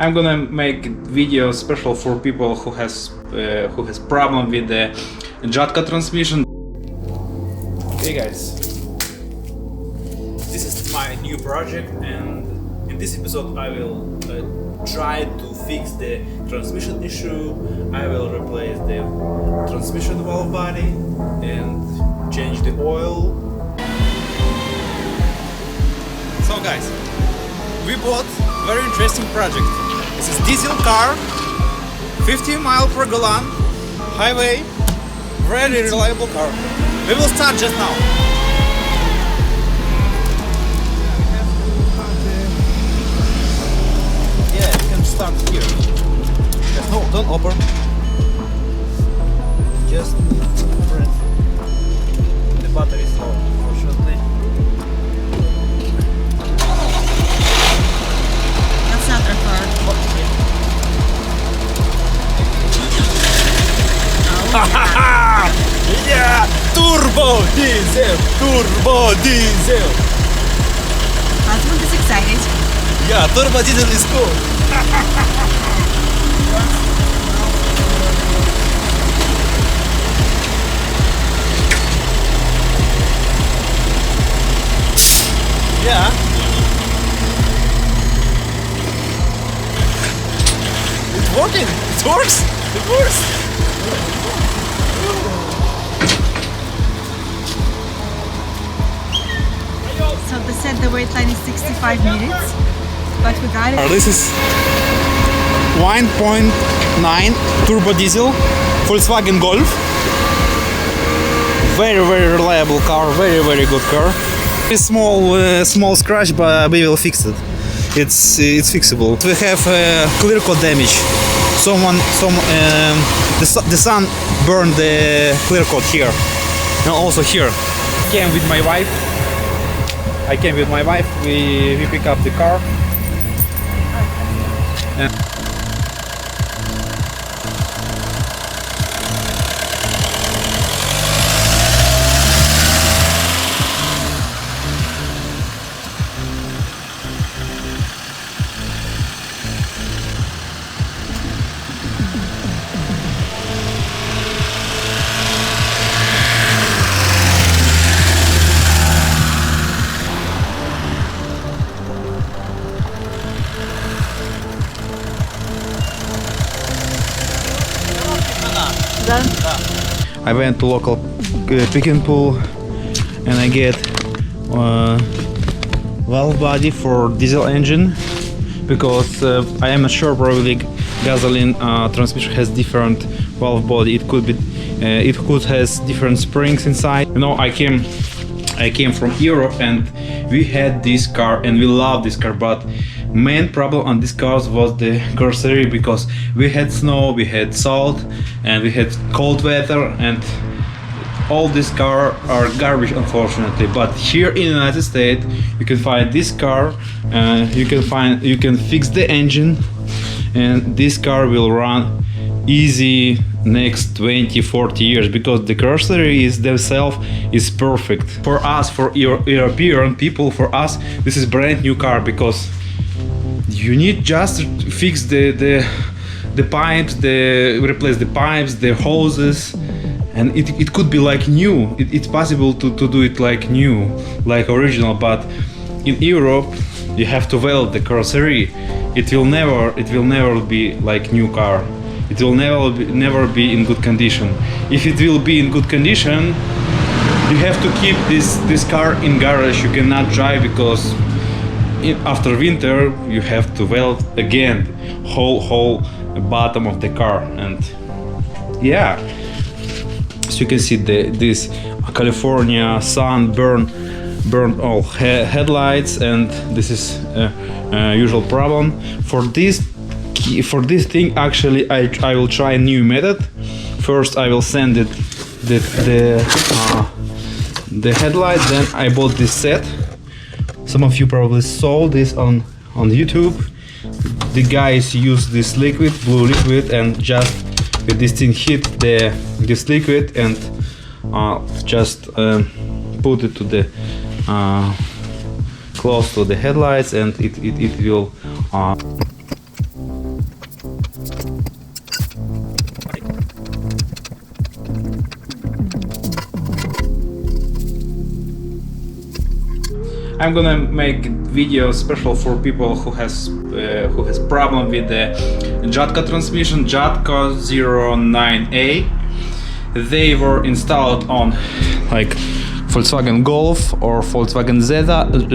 I'm gonna make video special for people who has problem with the JATCO transmission. Hey guys, this is my new project, and in this episode I will try to fix the transmission issue. I will replace the transmission valve body and change the oil. So guys, we bought very interesting project. This is diesel car, 50 miles per gallon, highway, very reliable car. We will start just now. Yeah, we can start here. Just no, don't open. Just press. The battery is low, unfortunately. That's not our car. Yeah! Turbo diesel! Turbo diesel! Husband is excited. Yeah, turbo diesel is cool. Yeah. It's working. It works. It works. So they said the wait line is 65 minutes, but we got it. This is 1.9 turbo diesel Volkswagen Golf. Very reliable car, very good car. A small scratch, but we will fix it. It's fixable. We have clear coat damage. The sun burned the clear coat here, and also here. I came with my wife. We pick up the car. Done? I went to local pick and pull, and I get valve body for diesel engine, because I am not sure, probably gasoline transmission has different valve body. It could has different springs inside. You know, I came from Europe, and we had this car and we love this car, but main problem on this cars was the carrossery, because we had snow, we had salt, and we had cold weather, and all these cars are garbage, unfortunately. But here in the United States you can find this car, you can fix the engine, and this car will run easy next 20-40 years, because the carrossery is themselves is perfect. For us, for European people, for us this is brand new car, because you need just to fix the pipes, replace the pipes, the hoses, and it could be like new. It's possible to do it like new, like original. But in Europe you have to weld the carrossery. It will never be like new car. It will never be in good condition. If it will be in good condition, you have to keep this car in garage. You cannot drive, because after winter you have to weld again whole bottom of the car. And yeah, as you can see, this California sun burned all headlights, and this is usual problem for this thing. Actually, I will try a new method. First I will sand it the headlight, then I bought this set. Some of you probably saw this on YouTube. The guys use this blue liquid, and just with this thing hit this liquid and just put it to the close to the headlights, and it will I'm gonna make video special for people who has problem with the JATCO transmission, JATCO 09A. They were installed on like Volkswagen Golf or Volkswagen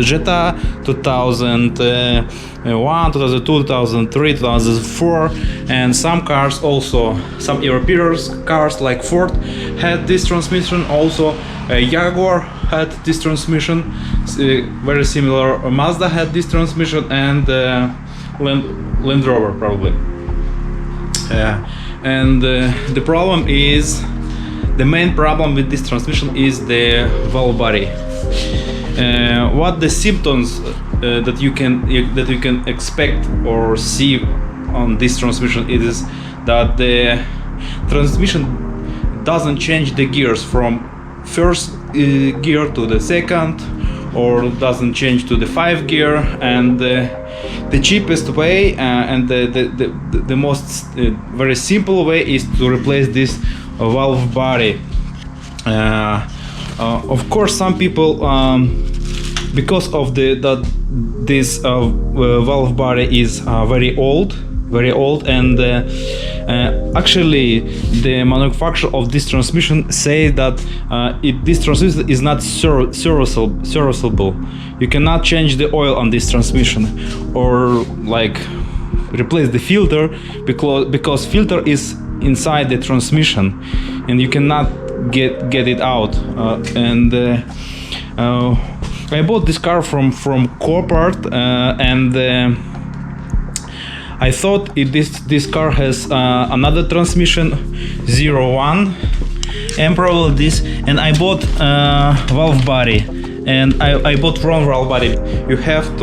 Jetta 2001, 2002, 2003, 2004, and some cars also, some European cars like Ford had this transmission. Also Jaguar had this transmission, very similar. Mazda had this transmission, and Land Rover probably. And the problem is, the main problem with this transmission is the valve body. What the symptoms that you can expect or see on this transmission is that the transmission doesn't change the gears from first gear to the second, or doesn't change to the 5th gear. And the cheapest way and the most very simple way is to replace this valve body. Of course, some people, because of this valve body is very old, and actually the manufacturer of this transmission say that this transmission is not serviceable. You cannot change the oil on this transmission, or like replace the filter, because filter is inside the transmission and you cannot get it out. I bought this car from Copart, and I thought this car has another transmission 01, and probably this, and I bought valve body, and I bought wrong valve body. You have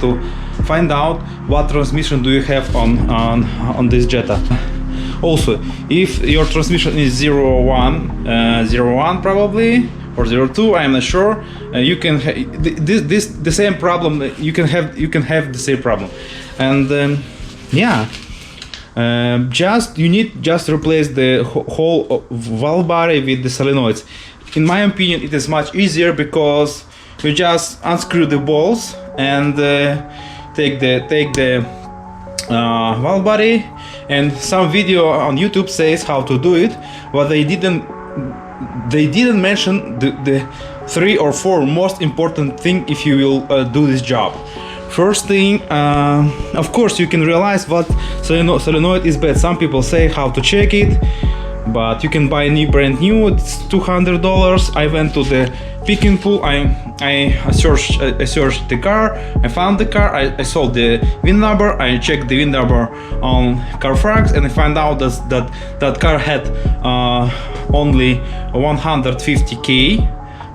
to find out what transmission do you have on this Jetta. Also, if your transmission is 01 probably, or 02, I'm not sure, you can the same problem. You can have the same problem, and you need just replace the whole valve body with the solenoids. In my opinion, it is much easier, because you just unscrew the bolts and take the valve body. And some video on YouTube says how to do it, but they didn't mention the 3 or 4 most important thing if you will do this job. First thing, of course, you can realize what solenoid is bad. Some people say how to check it, but you can buy brand new. It's $200. I went to the picking pool. I searched the car. I found the car. I saw the VIN number. I checked the VIN number on Carfax, and I found out that car had only 150k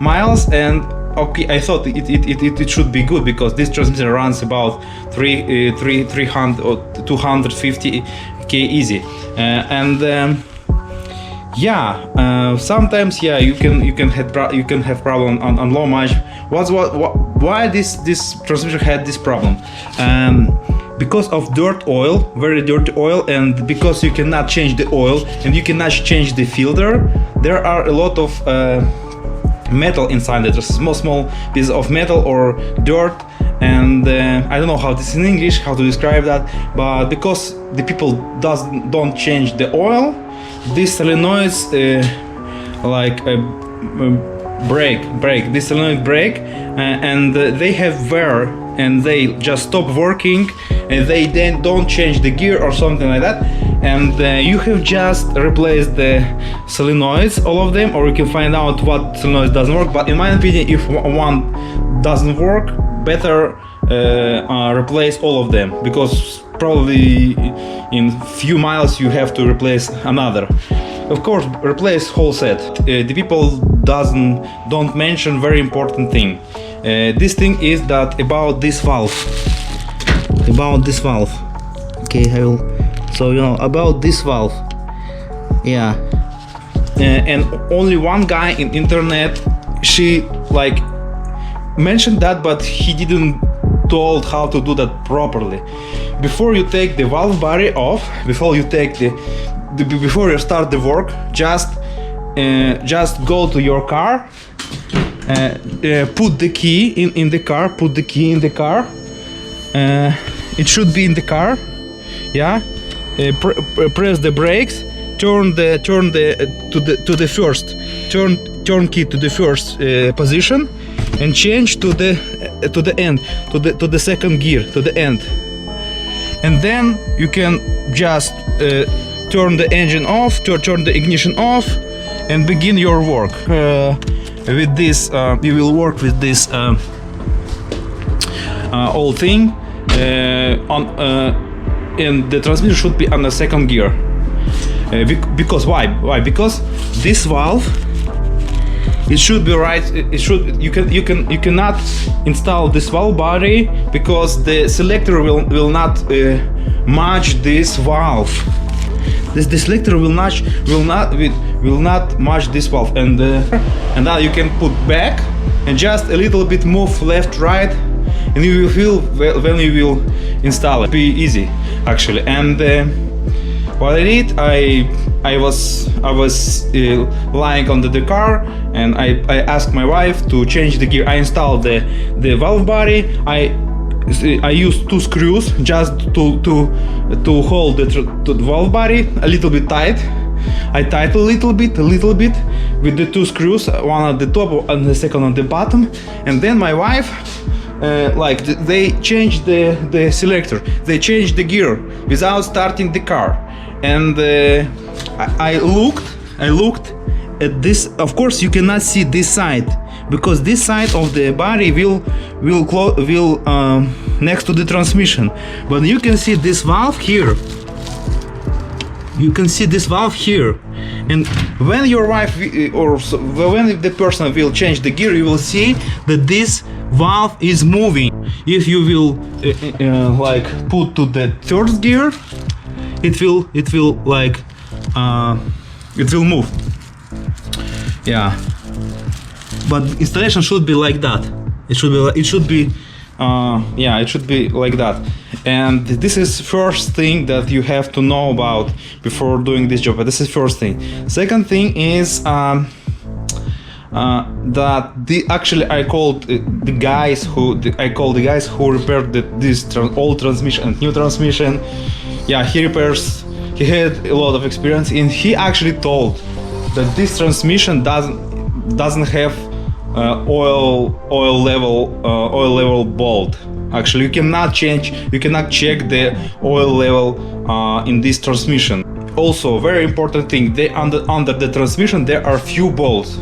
miles. And okay, I thought it should be good, because this transmission runs about 300 or 250k easy. Sometimes you can have problem on low mileage. Why this transmission had this problem? Because of dirt oil, very dirty oil, and because you cannot change the oil and you cannot change the filter. There are a lot of metal inside it. There's small pieces of metal or dirt, and I don't know how this is in English, how to describe that, but because the people don't change the oil, these solenoids break. This solenoid break, and they have wear, and they just stop working, and they then don't change the gear or something like that. And you have just replaced the solenoids, all of them, or you can find out what solenoid doesn't work. But in my opinion, if one doesn't work, better replace all of them, because probably in few miles you have to replace another. Of course, replace whole set. The people don't mention very important thing. This thing is that about this valve. Okay, I will. So about this valve. Yeah. And only one guy in internet, she mentioned that, but he didn't told how to do that properly. Before you take the valve body off, before you start the work, just go to your car put the key in the car. Put the key in the car. It should be in the car. Yeah. Press the brakes. Turn the first. Turn key to the first position, and change to the end, to the second gear, to the end. And then you can just turn the engine off, turn the ignition off, and begin your work. With this, you will work with this whole thing, and the transmission should be on the second gear. Because why? Why? Because this valve, it should be right. It should. You cannot install this valve body because the selector will not match this valve. The selector will not match this valve, and now you can put back and just a little bit move left, right, and you will feel when you will install it. Be easy, actually. And what I did, I was lying under the car, and I asked my wife to change the gear. I installed the valve body. I used 2 screws just to hold the valve body a little bit tight. I tightened a little bit with the 2 screws, one at the top and the second on the bottom. And then my wife, they changed the selector. They changed the gear without starting the car. And I looked at this. Of course, you cannot see this side because this side of the body will next to the transmission. But you can see this valve here. You can see this valve here. And when your wife or when the person will change the gear, you will see that this valve is moving. If you will put to the third gear, it will move. Yeah, but installation should be like that. It should be like that. And this is first thing that you have to know about before doing this job. But this is first thing. Second thing is that I called the guys who repaired this old transmission and new transmission. Yeah, he had a lot of experience, and he actually told that this transmission doesn't have oil level bolt. Actually, you cannot check the oil level in this transmission. Also, very important thing, under the transmission there are few bolts,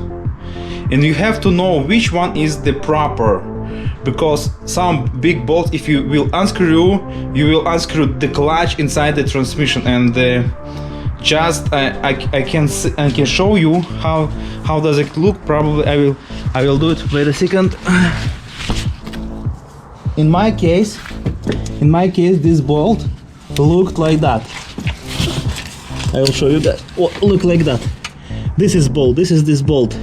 and you have to know which one is the proper. Because some big bolts, if you will unscrew, you will unscrew the clutch inside the transmission. And I can show you how does it look. Probably I will do it. Wait a second. In my case, this bolt looked like that. I will show you that. Look like that. This is bolt. This is this bolt.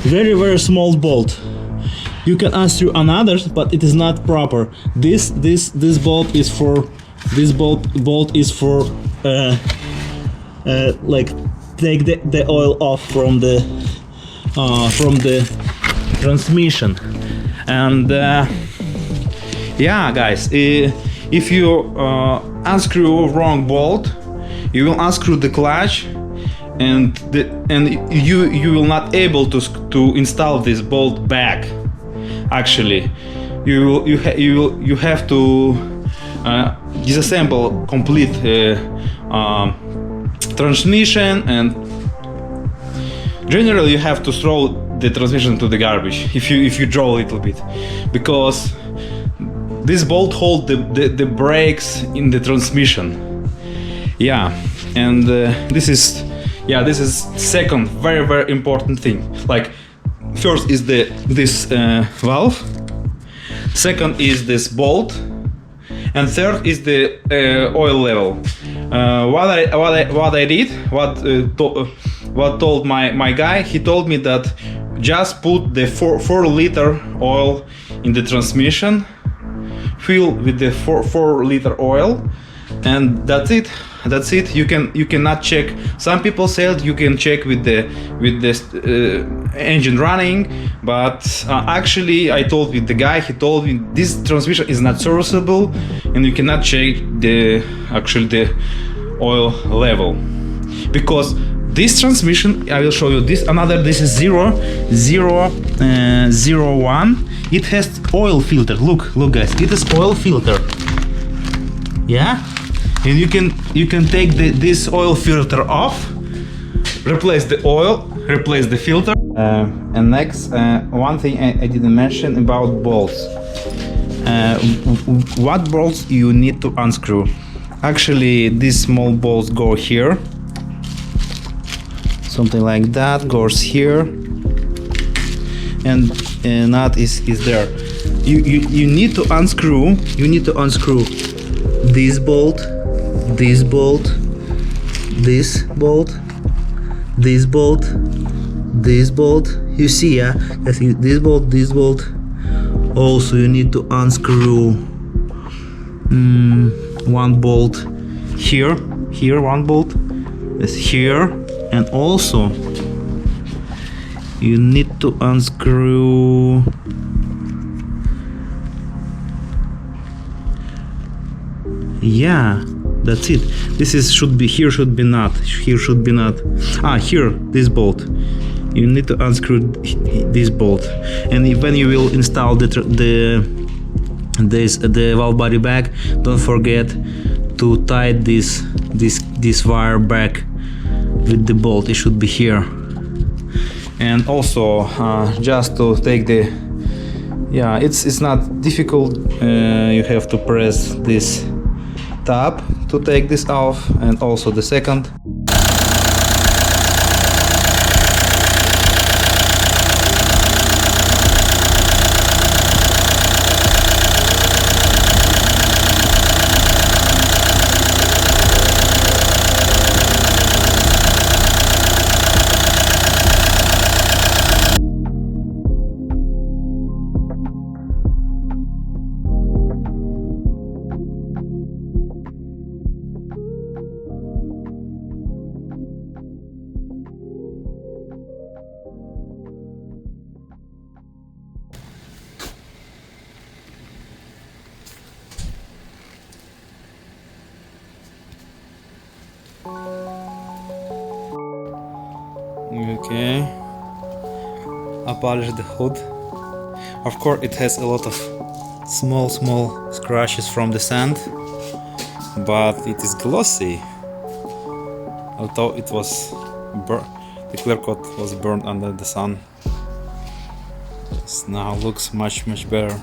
Very, very small bolt. You can unscrew another, but it is not proper. This bolt is for take the oil off from the transmission. And yeah, guys, if you unscrew wrong bolt, you will unscrew the clutch, and you will not able to install this bolt back. Actually, you have to disassemble complete transmission, and generally you have to throw the transmission to the garbage if you draw a little bit, because this bolt holds the brakes in the transmission. Yeah, and this is second very, very important thing. Like, first is this valve, second is this bolt, and third is the oil level. What told my guy, he told me that just put the 4 liter oil in the transmission, fill with the 4 liter oil, and that's it. You cannot check. Some people said you can check with the engine running, but actually I told with the guy, he told me this transmission is not serviceable and you cannot check the oil level, because this transmission, I will show you this is 001. It has oil filter. Look guys, it is oil filter. Yeah, and you can take this oil filter off, replace the oil, replace the filter. And next, one thing I didn't mention about bolts. What bolts you need to unscrew? Actually, these small bolts go here, something like that goes here, and nut is there. You need to unscrew. This bolt, this bolt, this bolt, this bolt, this bolt. You see, yeah? This bolt. Also, you need to unscrew one bolt here, one bolt is here, and also you need to unscrew yeah, that's it. Should be not. Here, this bolt. You need to unscrew this bolt, and when you will install the valve body back, don't forget to tie this wire back with the bolt. It should be here. And also just to take the it's not difficult. You have to press this tab to take this off, and also the second. Okay, I polished the hood. Of course, it has a lot of small scratches from the sand, but it is glossy. Although it was the clear coat was burned under the sun. This now looks much better.